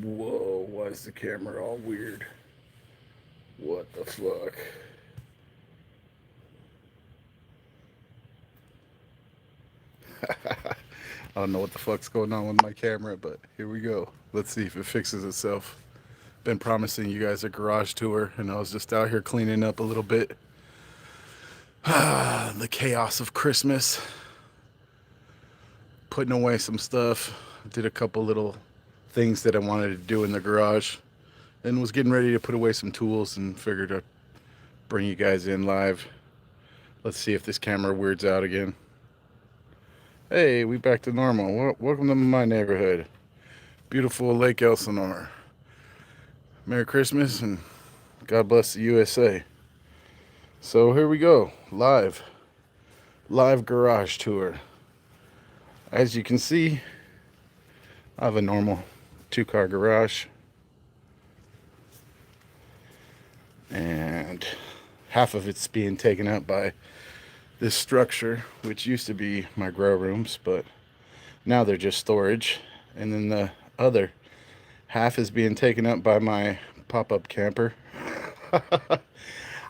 Whoa, why is the camera all weird? What the fuck? I don't know what the fuck's going on with my camera, but here we go. Let's see if it fixes itself. Been promising you guys a garage tour, and I was just out here cleaning up a little bit. The chaos of Christmas, putting away some stuff. Did a couple little things that I wanted to do in the garage, and was getting ready to put away some tools and figured I'd bring you guys in live. Let's see if this camera weirds out again. Hey, we back to normal. Welcome to my neighborhood. Beautiful Lake Elsinore. Merry Christmas and God bless the USA. So here we go, live garage tour. As you can see, I have a normal 2-car garage, and half of it's being taken up by this structure, which used to be my grow rooms, but now they're just storage. And then the other half is being taken up by my pop-up camper.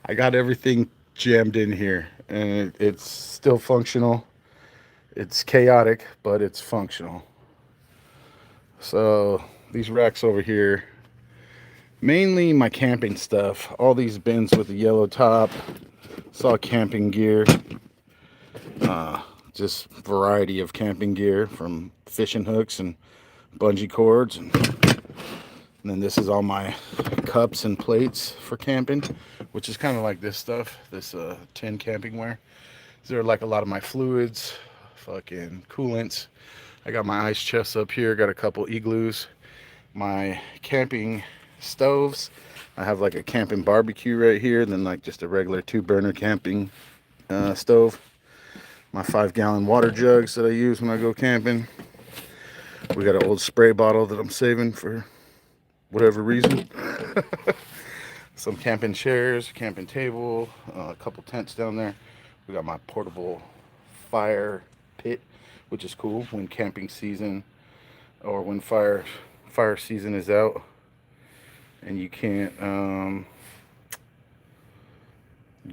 I got everything jammed in here, and it's still functional. It's chaotic, but it's functional. So these racks over here, mainly my camping stuff. All these bins with the yellow top. It's all camping gear. Just variety of camping gear, from fishing hooks and bungee cords, and then this is all my cups and plates for camping, which is kind of like this stuff, this tin camping ware. These are like a lot of my fluids, fucking coolants. I got my ice chests up here, got a couple igloos, my camping stoves. I have like a camping barbecue right here, then like just a regular 2-burner camping stove. My 5-gallon water jugs that I use when I go camping. We got an old spray bottle that I'm saving for whatever reason. Some camping chairs, camping table, a couple tents down there. We got my portable fire pit, which is cool when camping season or when fire season is out and you can't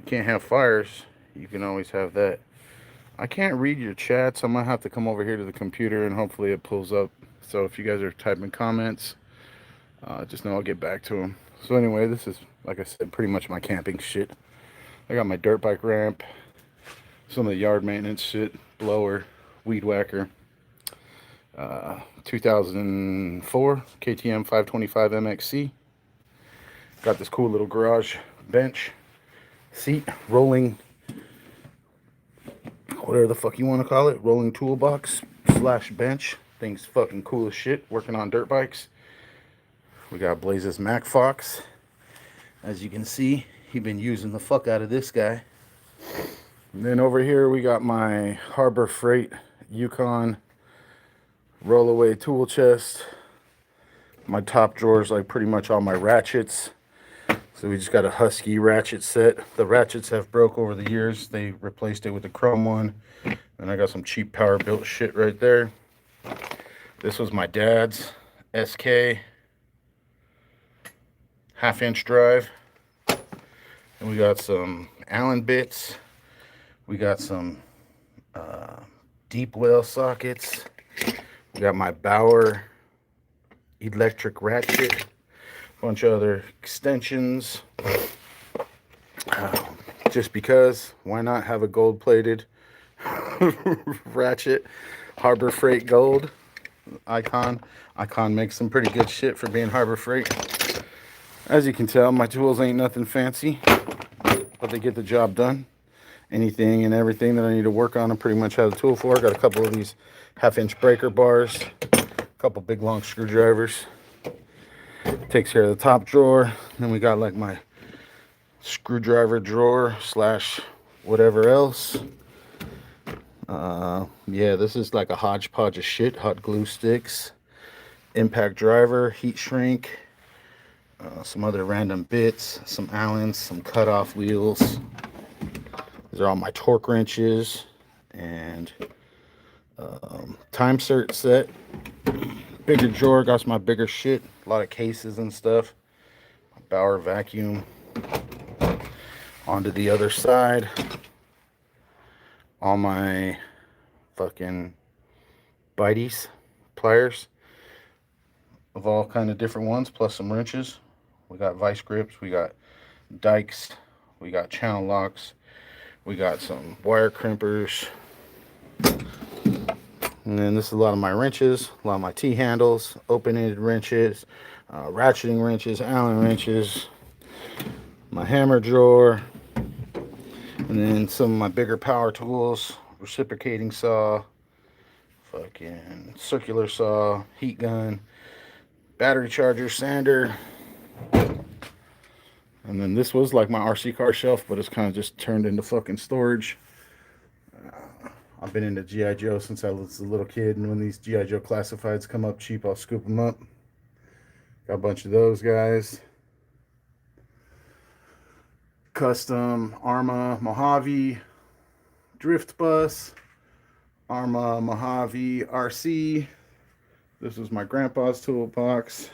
have fires. You can always have that. I can't read your chats. I might have to come over here to the computer and hopefully it pulls up. So if you guys are typing comments, just know I'll get back to them. So anyway, this is, like I said, pretty much my camping shit. I got my dirt bike ramp, some of the yard maintenance shit, blower, weed whacker, 2004 KTM 525 MXC. Got this cool little garage bench, seat, rolling, whatever the fuck you want to call it, rolling toolbox / bench. Thing's fucking cool as shit, working on dirt bikes. We got Blaze's Mac Fox. As you can see, he been using the fuck out of this guy. And then over here we got my Harbor Freight Yukon rollaway tool chest. My top drawers, like pretty much all my ratchets. So we just got a Husky ratchet set. The ratchets have broke over the years. They replaced it with a chrome one. And I got some cheap power built shit right there. This was my dad's SK 1/2-inch drive. And we got some Allen bits. We got some deep well sockets. We got my Bauer electric ratchet. Bunch of other extensions. Just because, why not have a gold-plated ratchet? Harbor Freight Gold. Icon makes some pretty good shit for being Harbor Freight. As you can tell, my tools ain't nothing fancy, but they get the job done. Anything and everything that I need to work on, I pretty much have a tool for. I got a couple of these 1/2-inch breaker bars, a couple big long screwdrivers. Takes care of the top drawer. Then we got like my screwdriver drawer / whatever else. Yeah, this is like a hodgepodge of shit. Hot glue sticks, impact driver, heat shrink, some other random bits, some Allens, some cutoff wheels. These are all my torque wrenches and time cert set. bigger drawer, got my bigger shit. A lot of cases and stuff. Bauer vacuum. Onto the other side. All my fucking bites, pliers of all kind of different ones, plus some wrenches. We got vice grips, we got dikes, we got channel locks, we got some wire crimpers. And then this is a lot of my wrenches, a lot of my T-handles, open-ended wrenches, ratcheting wrenches, Allen wrenches, my hammer drawer, and then some of my bigger power tools, reciprocating saw, fucking circular saw, heat gun, battery charger, sander. And then this was like my RC car shelf, but it's kind of just turned into fucking storage. I've been into G.I. Joe since I was a little kid, and when these G.I. Joe classifieds come up cheap, I'll scoop them up. Got a bunch of those guys. Custom Arma Mojave drift bus, Arma Mojave RC. This was my grandpa's toolbox.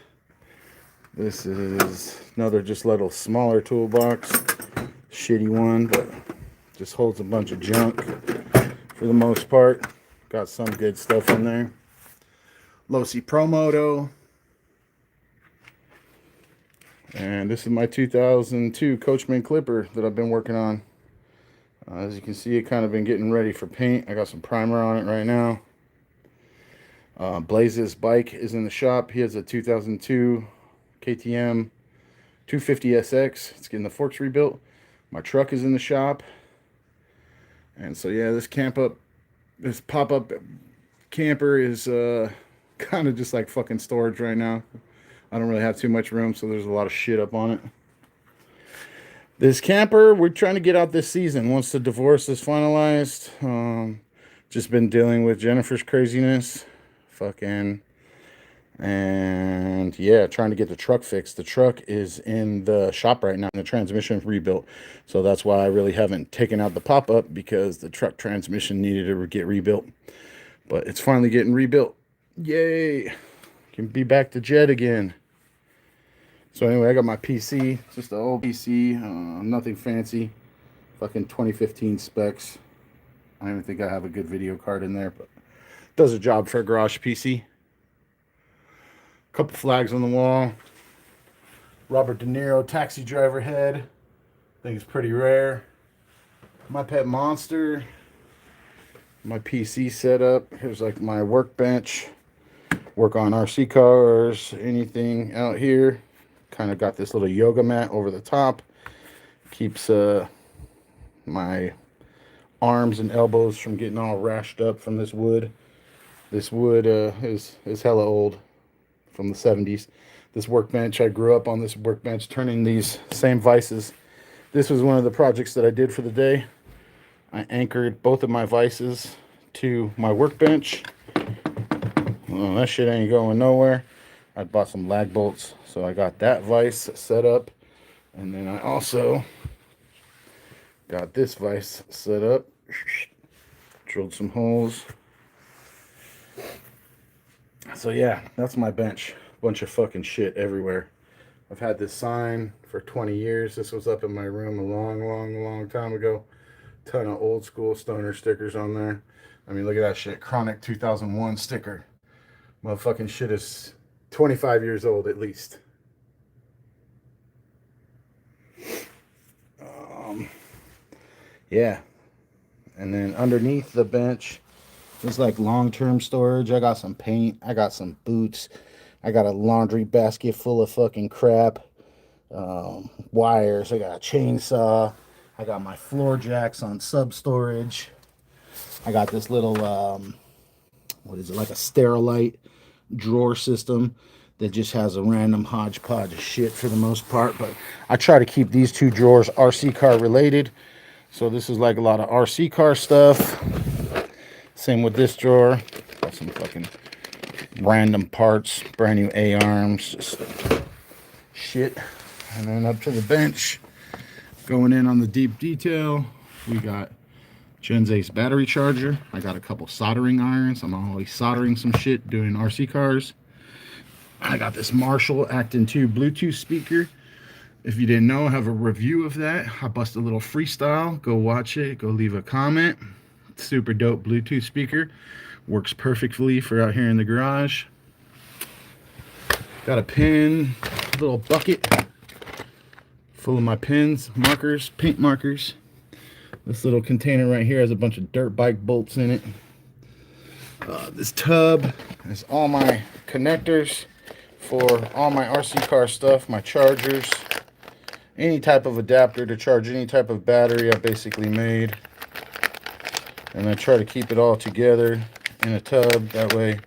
This is another just little smaller toolbox. Shitty one, but just holds a bunch of junk for the most part. Got some good stuff in there. Losi Pro Moto. And this is my 2002 Coachman Clipper that I've been working on. As you can see, it kind of been getting ready for paint. I got some primer on it right now. Blaze's bike is in the shop. He has a 2002 KTM 250SX. It's getting the forks rebuilt. My truck is in the shop. And so yeah, this pop-up camper is kind of just like fucking storage right now. I don't really have too much room, so there's a lot of shit up on it. This camper, we're trying to get out this season once the divorce is finalized. Just been dealing with Jennifer's craziness. And yeah, trying to get the truck fixed. The truck is in the shop right now, and the transmission rebuilt. So that's why I really haven't taken out the pop-up, because the truck transmission needed to get rebuilt. But it's finally getting rebuilt. Yay! Can be back to jet again. So anyway, I got my PC, just an old PC, nothing fancy, fucking 2015 specs. I don't even think I have a good video card in there, but does a job for a garage PC. Couple flags on the wall. Robert De Niro taxi driver head. I think it's pretty rare. My pet monster. My PC setup. Here's like my workbench. Work on RC cars, anything out here. Kind of got this little yoga mat over the top. Keeps my arms and elbows from getting all rashed up from this wood. This wood is hella old, from the 70s. This workbench, I grew up on this workbench turning these same vices. This was one of the projects that I did for the day. I anchored both of my vices to my workbench. Oh, that shit ain't going nowhere. I bought some lag bolts, so I got that vise set up. And then I also got this vise set up. Drilled some holes. So yeah, that's my bench. Bunch of fucking shit everywhere. I've had this sign for 20 years. This was up in my room a long time ago. Ton of old school stoner stickers on there. I mean, look at that shit. Chronic 2001 sticker. Motherfucking shit is 25 years old at least. Yeah. And then underneath the bench is like long-term storage. I got some paint. I got some boots. I got a laundry basket full of fucking crap. Wires. I got a chainsaw. I got my floor jacks on sub-storage. I got this little, what is it, like a Sterilite drawer system that just has a random hodgepodge of shit for the most part. But I try to keep these two drawers RC car related. So this is like a lot of RC car stuff. Same with this drawer. Got some fucking random parts, brand new A-arms, just shit. And then up to the bench, going in on the deep detail, we got Gen's Ace battery charger. I got a couple soldering irons. I'm always soldering some shit, doing RC cars. I got this Marshall Actin 2 Bluetooth speaker. If you didn't know, I have a review of that. I bust a little freestyle. Go watch it. Go leave a comment. Super dope Bluetooth speaker. Works perfectly for out here in the garage. Got a pen, little bucket full of my pens, markers, paint markers. This little container right here has a bunch of dirt bike bolts in it. This tub has all my connectors for all my RC car stuff, my chargers, any type of adapter to charge any type of battery I basically made. And I try to keep it all together in a tub. That way,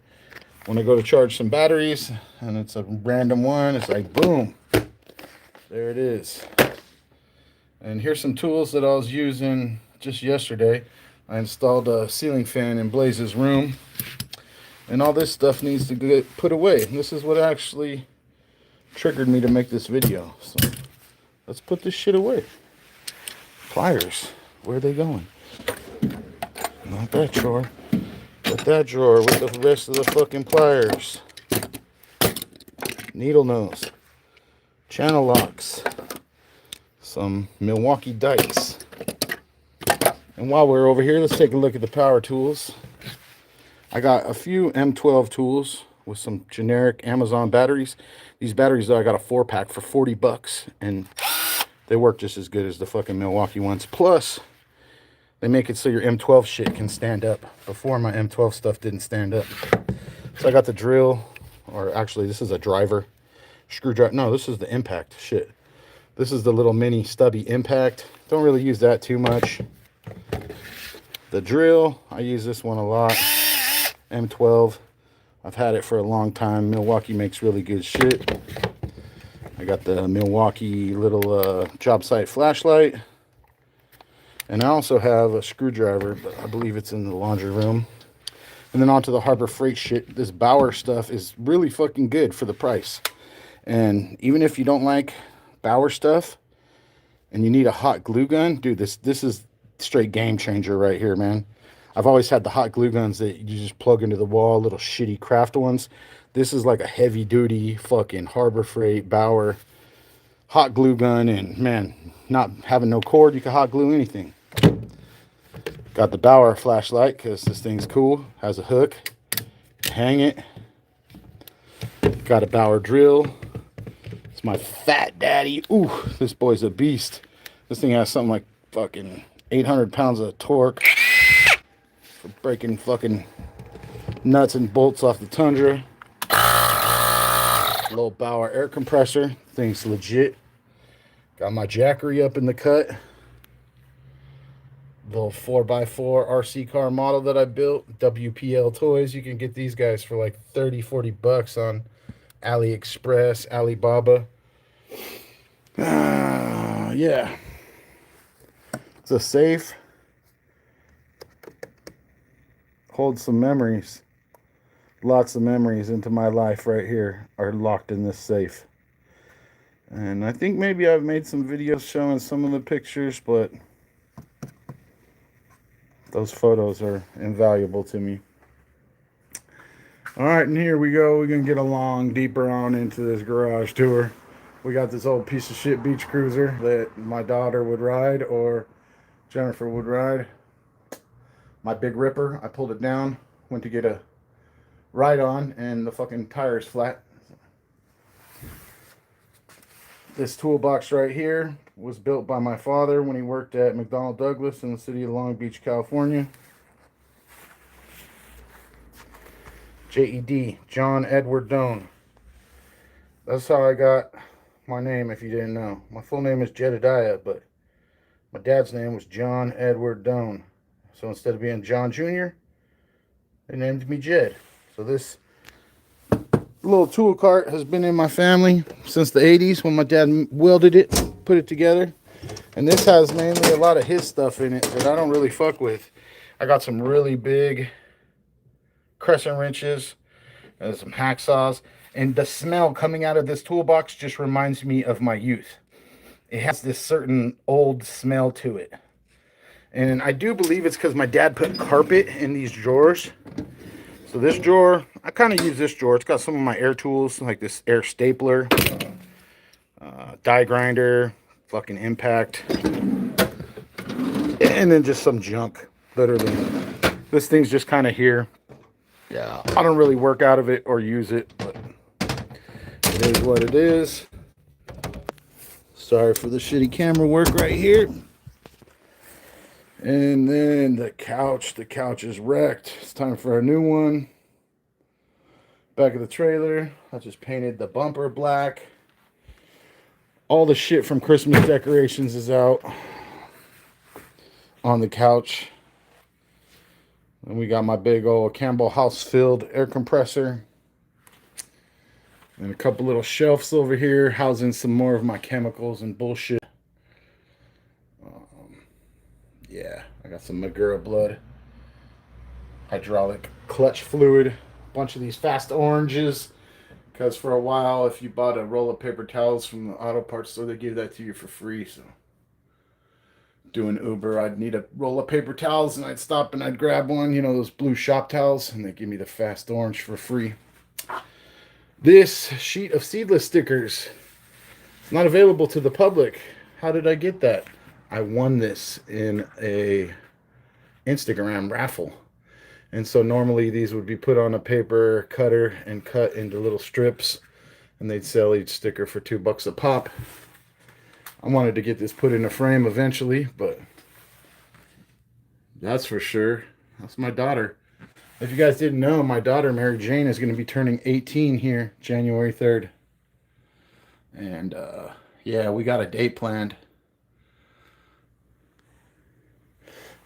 when I go to charge some batteries and it's a random one, it's like, boom, there it is. And here's some tools that I was using just yesterday. I installed a ceiling fan in Blaze's room. And all this stuff needs to get put away. And this is what actually triggered me to make this video. So let's put this shit away. Pliers, where are they going? Not that drawer. But that drawer with the rest of the fucking pliers. Needle nose. Channel locks. Some Milwaukee dikes. And while we're over here, let's take a look at the power tools. I got a few M12 tools with some generic Amazon batteries. These batteries, though, I got a 4-pack for 40 bucks. And they work just as good as the fucking Milwaukee ones. Plus, they make it so your M12 shit can stand up. Before, my M12 stuff didn't stand up. So I got the drill, or actually, this is a driver. Screwdriver. No, this is the impact shit. This is the little mini stubby impact. Don't really use that too much. The drill, I use this one a lot. M12. I've had it for a long time. Milwaukee makes really good shit. I got the Milwaukee little job site flashlight. And I also have a screwdriver, but I believe it's in the laundry room. And then onto the Harbor Freight shit. This Bauer stuff is really fucking good for the price. And even if you don't like Bauer stuff and you need a hot glue gun, dude, this is straight game changer right here, man. I've always had the hot glue guns that you just plug into the wall, little shitty craft ones. This is like a heavy duty fucking Harbor Freight Bauer hot glue gun, and man, not having no cord, you can hot glue anything. Got the Bauer flashlight because this thing's cool, has a hook, hang it. Got a Bauer drill. It's my fat daddy. Ooh, this boy's a beast. This thing has something like fucking 800 pounds of torque for breaking fucking nuts and bolts off the Tundra. Little Bauer air compressor. Thing's legit. Got my Jackery up in the cut. Little 4x4 RC car model that I built. WPL Toys. You can get these guys for like 30-40 bucks on AliExpress, Alibaba. Yeah. It's a safe. Holds some memories. Lots of memories into my life right here are locked in this safe. And I think maybe I've made some videos showing some of the pictures, but those photos are invaluable to me. All right, and here we go. We're going to get along deeper on into this garage tour. We got this old piece of shit beach cruiser that my daughter would ride, or Jennifer would ride. My Big Ripper, I pulled it down, went to get a ride on, and the fucking tire's flat. This toolbox right here was built by my father when he worked at McDonnell Douglas in the city of Long Beach, California. JED, John Edward Doan. That's how I got my name, if you didn't know. My full name is Jedediah, but my dad's name was John Edward Doan. So instead of being John Jr., they named me Jed. So this little tool cart has been in my family since the 80s when my dad welded it, put it together. And this has mainly a lot of his stuff in it that I don't really fuck with. I got some really big crescent wrenches and some hacksaws. And the smell coming out of this toolbox just reminds me of my youth. It has this certain old smell to it. And I do believe it's because my dad put carpet in these drawers. So this drawer, I kind of use this drawer. It's got some of my air tools, like this air stapler, die grinder, fucking impact, and then just some junk, literally. This thing's just kind of here. Yeah, I don't really work out of it or use it, but it is what it is. Sorry for the shitty camera work right here. And then the couch is wrecked. It's time for a new one. Back of the trailer, I just painted the bumper black. All the shit from Christmas decorations is out on the couch. And we got my big old Campbell House filled air compressor. And a couple little shelves over here housing some more of my chemicals and bullshit. Yeah, I got some Magura blood, hydraulic clutch fluid, a bunch of these fast oranges. Because for a while, if you bought a roll of paper towels from the auto parts store, they gave that to you for free. So, doing Uber, I'd need a roll of paper towels, and I'd stop and I'd grab one, you know, those blue shop towels, and they give me the fast orange for free. This sheet of seedless stickers is not available to the public. How did I get that? I won this in a Instagram raffle. And so normally these would be put on a paper cutter and cut into little strips, and they'd sell each sticker for $2 a pop. I wanted to get this put in a frame eventually, but that's for sure. That's my daughter. If you guys didn't know, my daughter, Mary Jane, is going to be turning 18 here January 3rd. And yeah, we got a date planned.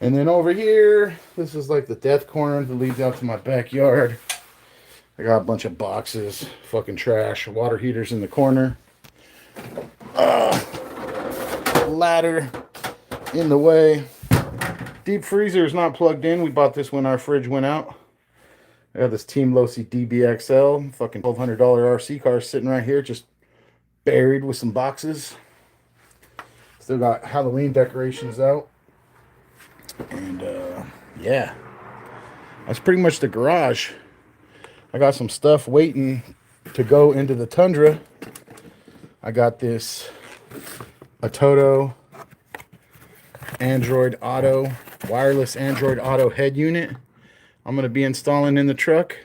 And then over here, this is like the death corner that leads out to my backyard. I got a bunch of boxes, fucking trash, water heaters in the corner. Ladder in the way. Deep freezer is not plugged in. We bought this when our fridge went out. I got this Team Losi DBXL, fucking $1,200 RC car sitting right here, just buried with some boxes. Still got Halloween decorations out. And yeah, that's pretty much the garage. I got some stuff waiting to go into the Tundra. I got this Atoto Android Auto, wireless Android Auto head unit. I'm going to be installing in the truck.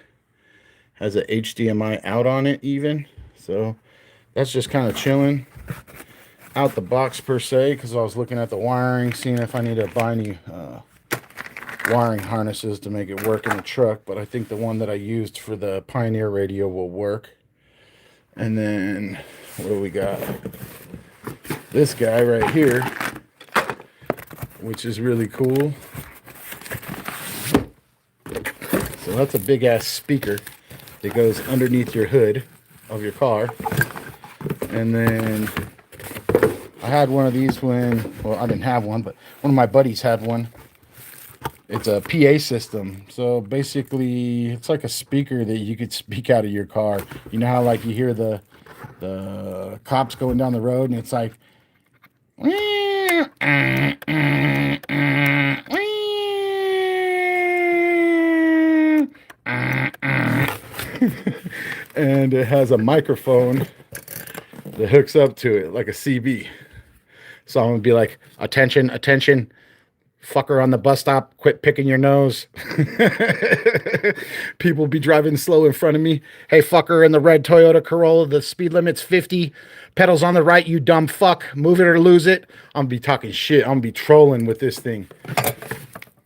Has a HDMI out on it even. So that's just kind of chilling. Out the box per se, because I was looking at the wiring, seeing if I need to buy any wiring harnesses to make it work in the truck. But I think the one that I used for the Pioneer radio will work. And then what do we got? This guy right here, which is really cool. So that's a big ass speaker that goes underneath your hood of your car. And then I had one of these when, well, I didn't have one, but one of my buddies had one. It's a PA system. So basically, it's like a speaker that you could speak out of your car. You know how, like, you hear the cops going down the road, and it's like, and it has a microphone that hooks up to it, like a CB. So I'm going to be like, attention, attention, fucker on the bus stop, quit picking your nose. People be driving slow in front of me. Hey, fucker in the red Toyota Corolla, the speed limit's 50. Pedals on the right, you dumb fuck. Move it or lose it. I'm going to be talking shit. I'm going to be trolling with this thing.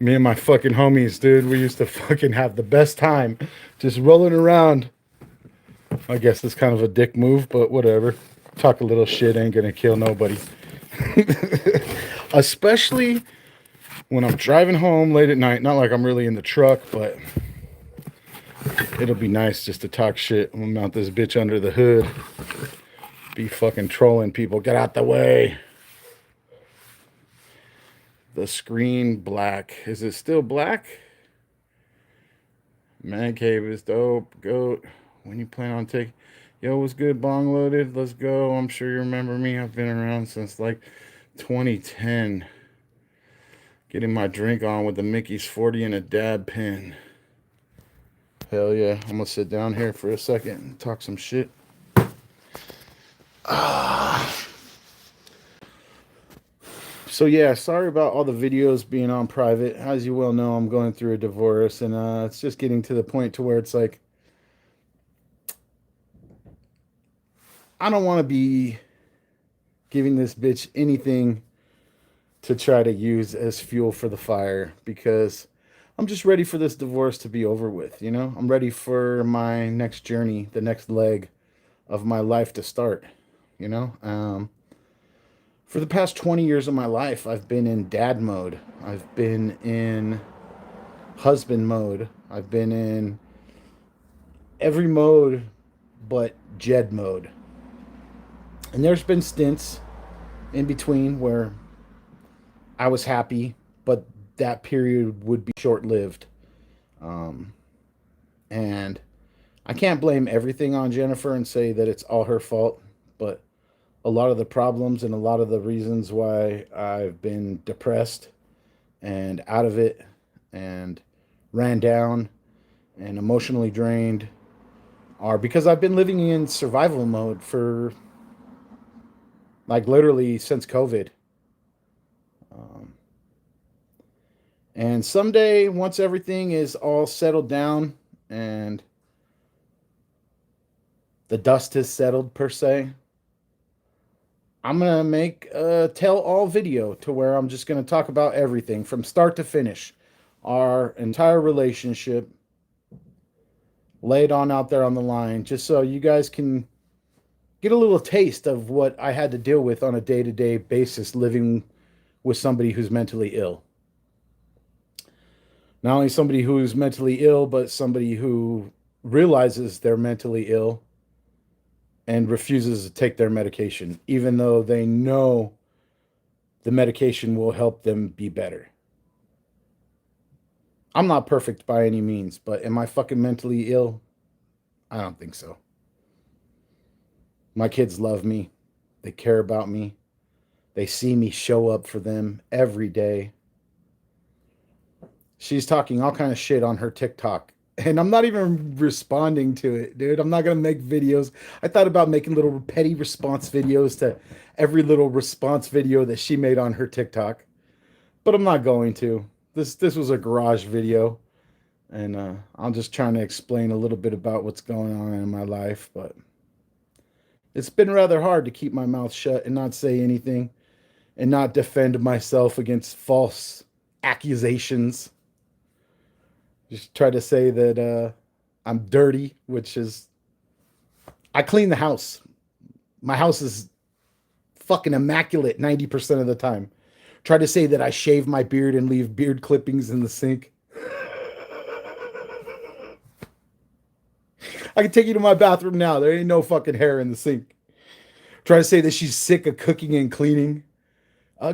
Me and my fucking homies, dude, we used to fucking have the best time just rolling around. I guess it's kind of a dick move, but whatever. Talk a little shit ain't going to kill nobody. Especially when I'm driving home late at night. Not like I'm really in the truck, but it'll be nice just to talk shit. I'm gonna mount this bitch under the hood. Be fucking trolling people. Get out the way. The screen black. Is it still black? Man cave is dope. Goat. When you plan on taking... Yo, what's good, Bongloaded? Let's go. I'm sure you remember me. I've been around since like 2010. Getting my drink on with the Mickey's 40 and a dab pen. Hell yeah. I'm gonna sit down here for a second and talk some shit. So yeah, sorry about all the videos being on private. As you well know, I'm going through a divorce, and it's just getting to the point to where it's like I don't want to be giving this bitch anything to try to use as fuel for the fire, because I'm just ready for this divorce to be over with, you know? I'm ready for my next journey, the next leg of my life to start, you know? For the past 20 years of my life, I've been in dad mode. I've been in husband mode. I've been in every mode but Jed mode. And there's been stints in between where I was happy, but that period would be short lived. Um, and I can't blame everything on Jennifer and say that it's all her fault, but a lot of the problems and a lot of the reasons why I've been depressed and out of it and ran down and emotionally drained are because I've been living in survival mode for like literally since COVID. Um, and someday, once everything is all settled down and the dust has settled, per se, I'm going to make a tell all video to where I'm just going to talk about everything from start to finish. Our entire relationship, lay it on out there on the line, just so you guys can get a little taste of what I had to deal with on a day-to-day basis living with somebody who's mentally ill. Not only somebody who's mentally ill, but somebody who realizes they're mentally ill and refuses to take their medication, even though they know the medication will help them be better. I'm not perfect by any means, but am I fucking mentally ill? I don't think so. My kids love me. They care about me. They see me show up for them every day. She's talking all kind of shit on her TikTok, and I'm not even responding to it, dude. I'm not going to make videos. I thought about making little petty response videos to every little response video that she made on her TikTok, but I'm not going to. This was a garage video, and I'm just trying to explain a little bit about what's going on in my life, but it's been rather hard to keep my mouth shut and not say anything and not defend myself against false accusations. Just try to say that I'm dirty, which is, I clean the house. My house is fucking immaculate 90% of the time. Try to say that I shave my beard and leave beard clippings in the sink. I can take you to my bathroom now. There ain't no fucking hair in the sink. Try to say that she's sick of cooking and cleaning.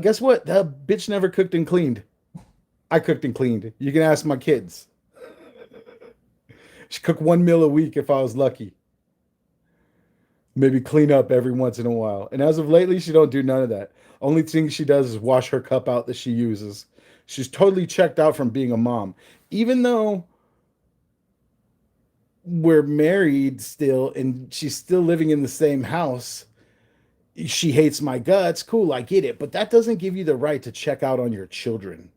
Guess what? That bitch never cooked and cleaned. I cooked and cleaned. You can ask my kids. She cooked 1 meal a week if I was lucky. Maybe clean up every once in a while. And as of lately, she don't do none of that. Only thing she does is wash her cup out that she uses. She's totally checked out from being a mom. Even though we're married still and she's still living in the same house, she hates my guts. Cool, I get it. But that doesn't give you the right to check out on your children.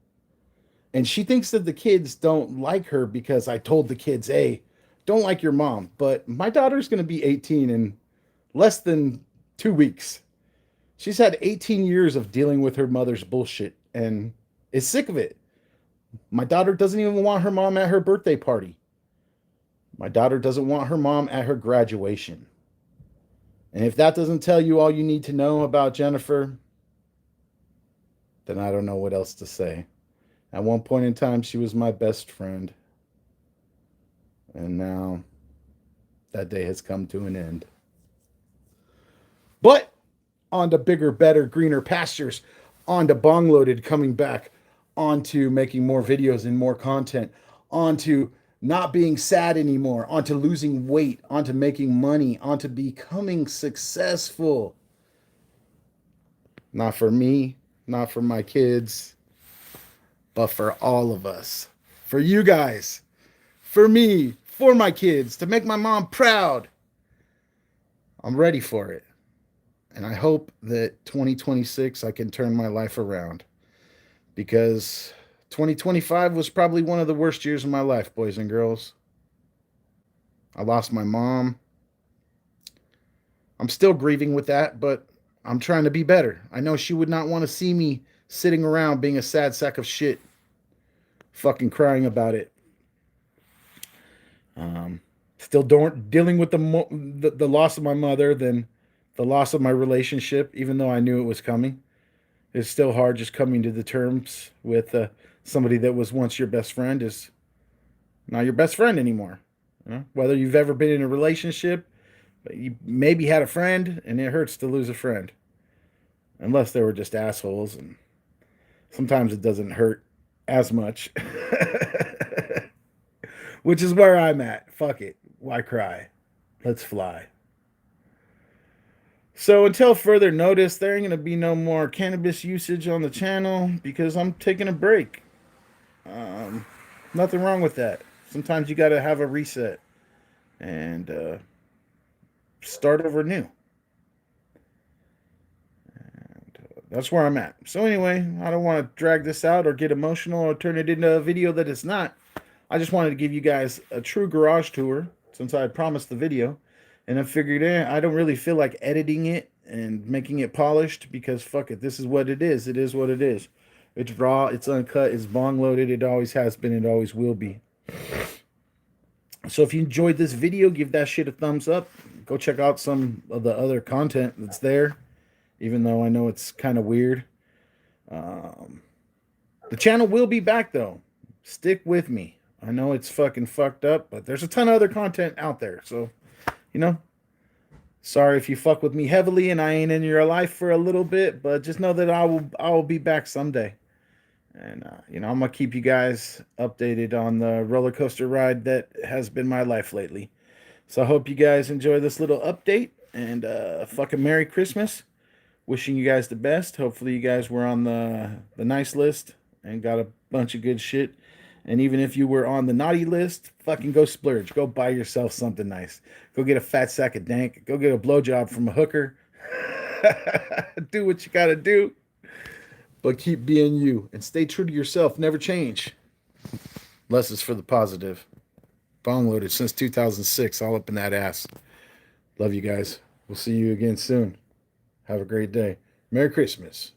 And she thinks that the kids don't like her because I told the kids, hey, don't like your mom. But my daughter's going to be 18 in less than 2 weeks. She's had 18 years of dealing with her mother's bullshit and is sick of it. My daughter doesn't even want her mom at her birthday party. My daughter doesn't want her mom at her graduation. And if that doesn't tell you all you need to know about Jennifer, then I don't know what else to say. At one point in time, she was my best friend. And now that day has come to an end. But on to bigger, better, greener pastures, on to Bongloaded coming back, on to making more videos and more content, on to not being sad anymore, on to losing weight, on to making money, on to becoming successful. Not for me, not for my kids, but for all of us. For you guys, for me, for my kids, to make my mom proud. I'm ready for it. And I hope that 2026 I can turn my life around, because 2025 was probably one of the worst years of my life, boys and girls. I lost my mom. I'm still grieving with that, but I'm trying to be better. I know she would not want to see me sitting around being a sad sack of shit, fucking crying about it. Still dealing with the loss of my mother, then the loss of my relationship, even though I knew it was coming. It's still hard just coming to the terms with somebody that was once your best friend is not your best friend anymore. You know? Whether you've ever been in a relationship, you maybe had a friend, and it hurts to lose a friend. Unless they were just assholes, and sometimes it doesn't hurt as much. Which is where I'm at. Fuck it. Why cry? Let's fly. So until further notice, there ain't going to be no more cannabis usage on the channel because I'm taking a break. Nothing wrong with that. Sometimes you got to have a reset and start over new. And that's where I'm at. So anyway, I don't want to drag this out or get emotional or turn it into a video that it's not. I just wanted to give you guys a true garage tour since I had promised the video. And I figured, I don't really feel like editing it and making it polished because fuck it, this is what it is. It is what it is. It's raw, it's uncut, it's bong loaded. It always has been, it always will be. So if you enjoyed this video, give that shit a thumbs up. Go check out some of the other content that's there, even though I know it's kind of weird. The channel will be back though. Stick with me. I know it's fucking fucked up, but there's a ton of other content out there. So, you know, sorry if you fuck with me heavily and I ain't in your life for a little bit, but just know that I will be back someday. And, you know, I'm going to keep you guys updated on the roller coaster ride that has been my life lately. So I hope you guys enjoy this little update, and fucking Merry Christmas. Wishing you guys the best. Hopefully you guys were on the nice list and got a bunch of good shit. And even if you were on the naughty list, fucking go splurge. Go buy yourself something nice. Go get a fat sack of dank. Go get a blowjob from a hooker. Do what you gotta do. But keep being you. And stay true to yourself. Never change. Unless it's for the positive. Bongloaded since 2006. All up in that ass. Love you guys. We'll see you again soon. Have a great day. Merry Christmas.